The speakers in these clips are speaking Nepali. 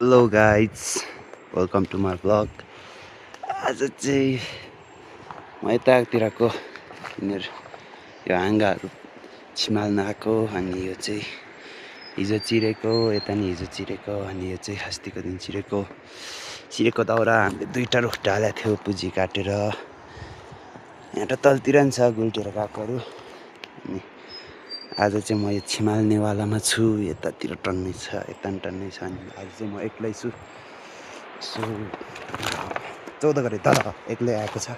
Hello guys, welcome to my blog. आज चाहिँ म यतातिरको यिनीहरू यो हाँगाहरू छिमाल्न आएको। अनि यो चाहिँ हिजो चिरेको, यता नि हिजो चिरेको, अनि यो चाहिँ अस्तिको दिन चिरेको दाउरा हामीले दुईवटा रुख ढालेको थियो पुँजी काटेर। यहाँ त तलतिर नि छ गुल्टेर गएकोहरू। अनि आज चाहिँ म यो छिमाल्नेवालामा छु, यतातिर टन्नै छ, यता पनि टन्नै छ। अनि आज चाहिँ म एक्लै छु। सो 14 गते तल एक्लै आएको छ।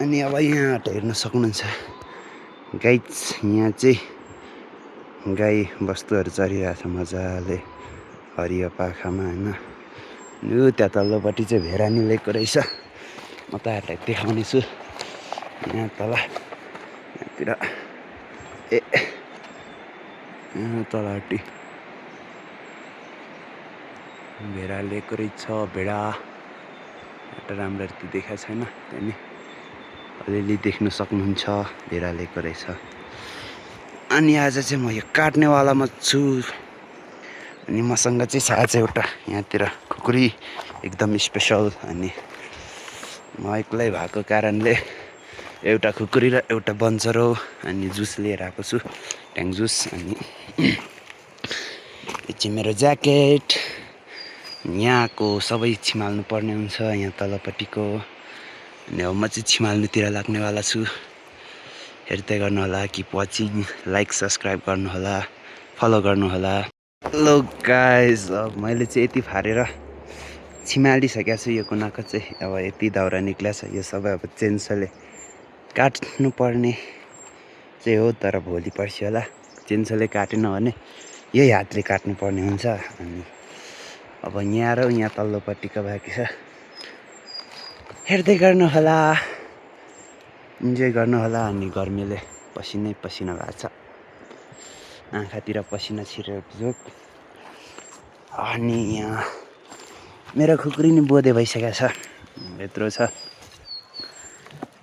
अनि अब यहाँ हेर्न सक्नुहुन्छ गाइज, यहाँ चाहिँ गाई बस्तुहरू चरिरहेछ मजाले हरियो पाखामा होइन। यो त्यहाँ तल्लोपट्टि चाहिँ भेरानी लिएको रहेछ। म तपाईँहरूलाई देखाउने छु। यहाँ तल यहाँतिर यहाँ तलपट्टि भेडा लिएको रहेछ। भेडा एउटा राम्ररी त देखाएको छैन, त्यहाँ अलिअलि देख्न सक्नुहुन्छ भेडा लिएको रहेछ। अनि आज चाहिँ म यो काट्नेवालामा छु। अनि मसँग चाहिँ छ आज एउटा यहाँतिर खुकुरी एकदम स्पेसल। अनि म एक्लै भएको कारणले एउटा खुकुरी र एउटा बन्चरो अनि जुस लिएर आएको छु, ट्याङ जुस। अनि यो चाहिँ मेरो ज्याकेट। यहाँको सबै छिमाल्नु पर्ने हुन्छ, यहाँ तलपट्टिको। अनि अब म चाहिँ छिमाल्नुतिर लाग्नेवाला छु। हेर्दै गर्नुहोला कि पछि लाइक सब्सक्राइब गर्नुहोला, फलो गर्नुहोला। हेलो गाइज, अब मैले चाहिँ यति फारेर छिमालिसकेको छु। यो कुनाको चाहिँ अब यति दाउरा निक्लिएको छ। यो सबै अब चेन्सोले काट्नु पर्ने चाहिँ हो, तर भोलि पर्सि होला। चेन्सोले काटेन भने यही हातले काट्नु पर्ने हुन्छ। अनि अब यहाँ र यहाँ तल्लोपट्टिको बाँकी छ। हेर्दै गर्नुहोला, इन्जोय गर्नुहोला। अनि गर्मीले पसिनै पसिना भएको छ, आँखातिर पसिना छिरेको जोक। अनि यहाँ मेरो खुकुरी नि बोधे भइसकेको छ, यत्रो छ।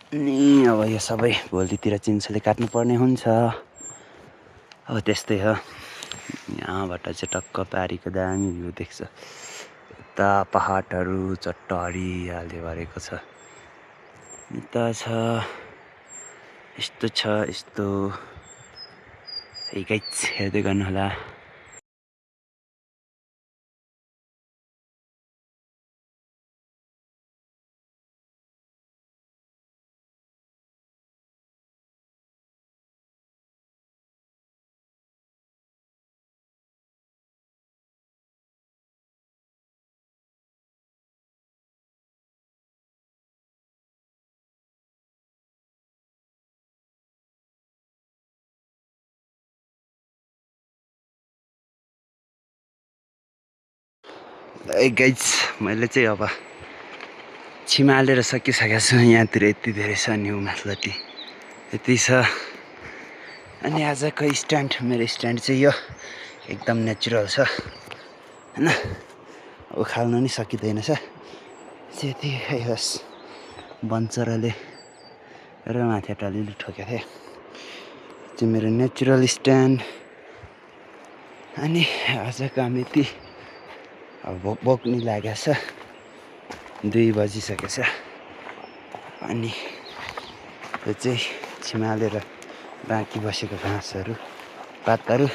अनि अब यो सबै भोलितिर चिन्सोले काट्नुपर्ने हुन्छ। अब त्यस्तै हो। यहाँबाट चाहिँ टक्क पारीको दामी भ्यू देख्छ। यता पहाडहरू चट्ट हरियाली भरेको छ। यता छ यस्तो छ यस्तो। गाइज हेर्दै गर्नुहोला। गाइज मैले चाहिँ अब छिमालेर सकिसकेको छु। यहाँतिर यति धेरै छ नि, माथिल्लोति यति छ। अनि आजको स्ट्यान्ड, मेरो स्ट्यान्ड चाहिँ यो एकदम नेचुरल छ होइन, उखाल्नु नि सकिँदैन छ। यति होस् बन्चराले र माथि अलिअलि ठोकेको थिएँ। चाहिँ मेरो नेचुरल स्ट्यान्ड। अनि आजको काम यति अब बोक्नु लागेको छ, 2 बजिसकेको छ। अनि यो चाहिँ छिमालेर बाँकी बसेको घाँसहरू पातहरू,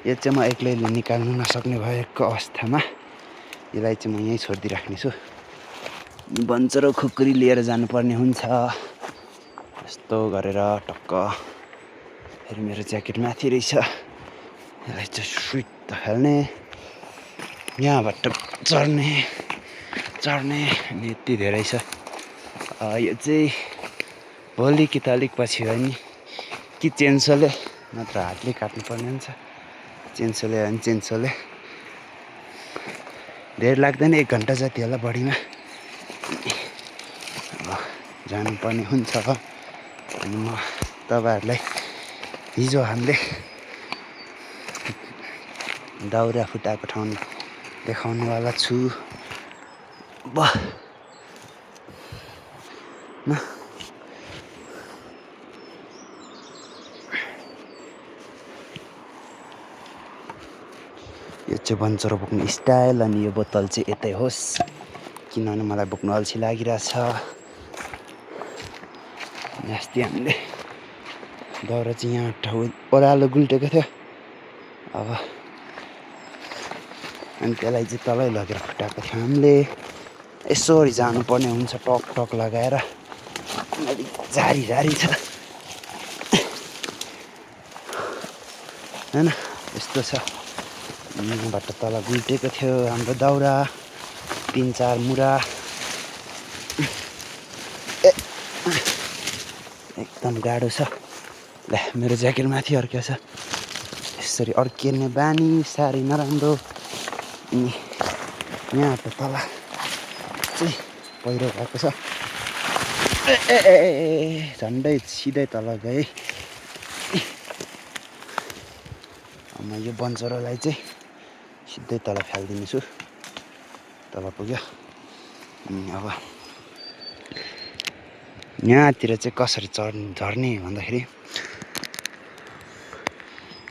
यो चाहिँ म एक्लैले निकाल्नु नसक्ने भएको अवस्थामा यसलाई चाहिँ म यहीँ छोडिदिइराख्नेछु। बन्चरो खुकुरी लिएर जानुपर्ने हुन्छ। यस्तो गरेर टक्क फेरि मेरो ज्याकेट माथि रहेछ, यसलाई चाहिँ सुइट हाल्ने, यहाँबाट चढ्ने अनि यति धेरै छ। यो चाहिँ भोलि कि त अलिक पछि हो नि, कि चेन्सोले नत्र हातले काट्नुपर्ने हुन्छ। चेन्सोले हो भने चेन्सोले धेरै लाग्दैन, 1 घन्टा जति होला बढीमा अब जानुपर्ने हुन्छ। अनि म तपाईँहरूलाई हिजो हामीले दाउरा फुटाएको ठाउँ देखाउनेवाला छु। यो चाहिँ बन्चरो बोक्ने स्टाइल। अनि यो बोतल चाहिँ यतै होस् किनभने मलाई बोक्नु अल्छी लागिरहेछ। अस्ति हामीले दाउरा चाहिँ यहाँ ठाउँ ओह्रालो गुल्टेको थियो अब, अनि त्यसलाई चाहिँ तलै लगेर फुटाएको थियो हामीले। यसरी जानुपर्ने हुन्छ टक टक लगाएर, झारी झारी छ होइन, यस्तो छ। यहाँबाट तल गुल्टेको थियो हाम्रो दाउरा 3-4 मुरा। एकदम गाह्रो छ। ल मेरो ज्याकेट माथि अर्क्यो छ। यसरी अर्किने बानी साह्रै नराम्रो। अनि यहाँ त तल चाहिँ पहिरो गएको छ। झन्डै सिधै तल गएँ। म यो बन्चरोलाई चाहिँ सिधै तल फालिदिनेछु। तल पुग्यो। अब यहाँतिर चाहिँ कसरी झर्ने भन्दाखेरि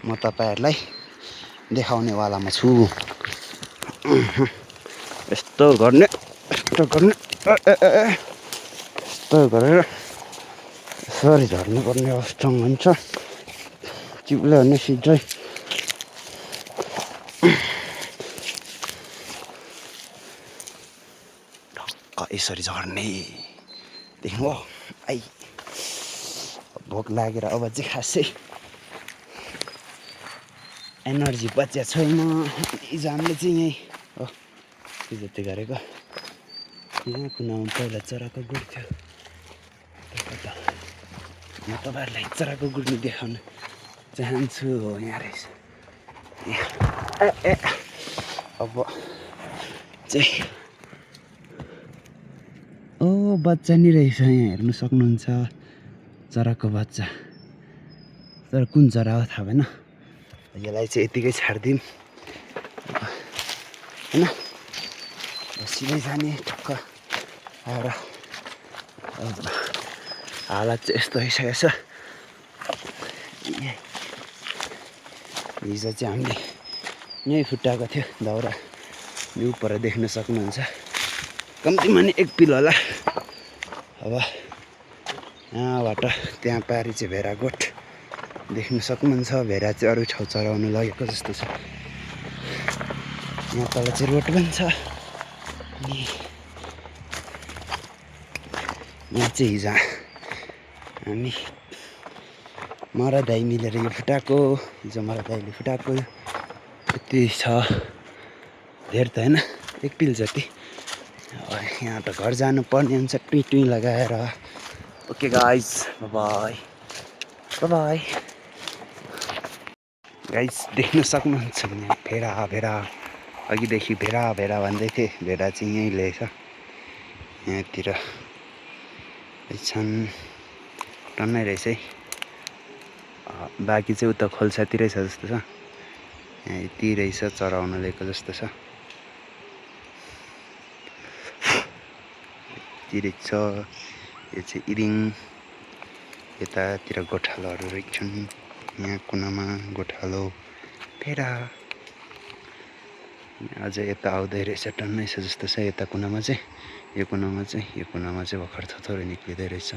म तपाईँहरूलाई देखाउनेवालामा छु। यस्तो गर्ने, यस्तो गर्ने, यस्तो गरेर यसरी झर्नुपर्ने अवस्था हुन्छ। चिप्ल्यो भने सिधै यसरी झर्ने देख्नुभयो। आई भोक लागेर अब चाहिँ खासै एनर्जी बचिया छैन। हिजो हामीले चाहिँ यहीँ हो हिजो त्यो गरेको यहाँ कुनामा पहिला चराको गुड थियो। म तपाईँहरूलाई चराको गुड्ने देखाउन चाहन्छु। हो यहाँ रहेछ। अब चाहिँ बच्चा नि रहेछ यहाँ हेर्नु सक्नुहुन्छ। चराको बच्चा, तर कुन चरा हो थाहा भएन। यसलाई चाहिँ यतिकै छाडिदिउँ होइन। सिधै जाने ठक्क आएर हालत चाहिँ यस्तो भइसकेको छ। हिजो चाहिँ हामीले यहीँ फुटाएको थियो दाउरा। यो पर देख्न सक्नुहुन्छ। कम्तीमा नि 1 पिल होला। अब यहाँबाट त्यहाँ पारि चाहिँ भेडागोठ देख्न सक्नुहुन्छ। भेडा चाहिँ अरू ठाउँ चराउनु लगेको जस्तो छ। यहाँ तल चाहिँ रोड पनि छ। अनि यहाँ चाहिँ हिजो हामी मरा दाइ मिलेर यो फुटाएको। हिजो मरा दाइले फुटाएको यति छ। धेर त होइन 1 पिल जति। यहाँ त घर जानुपर्ने हुन्छ टुई टुई लगाएर। Okay guys, by by. Guys देख्न सक्नुहुन्छ भने भेडा अघिदेखि भेडा भन्दै थिएँ। भेडा चाहिँ यहीँ ल्याएछ। यहाँतिर छन् टन्नै रहेछ है। बाँकी चाहिँ उता खोल्सातिरै छ जस्तो छ। यहाँ यति रहेछ चराउन ल्याएको जस्तो छ। यति रहेछ। यो चाहिँ इरिङ। यतातिर गोठालोहरू रहेछन्। यहाँ कुनामा गोठालो भेडा। अझै यता आउँदै रहेछ टन्नै छ जस्तो छ। यता कुनामा चाहिँ यो कुनामा चाहिँ भर्खर थोरै निक्लिँदै रहेछ।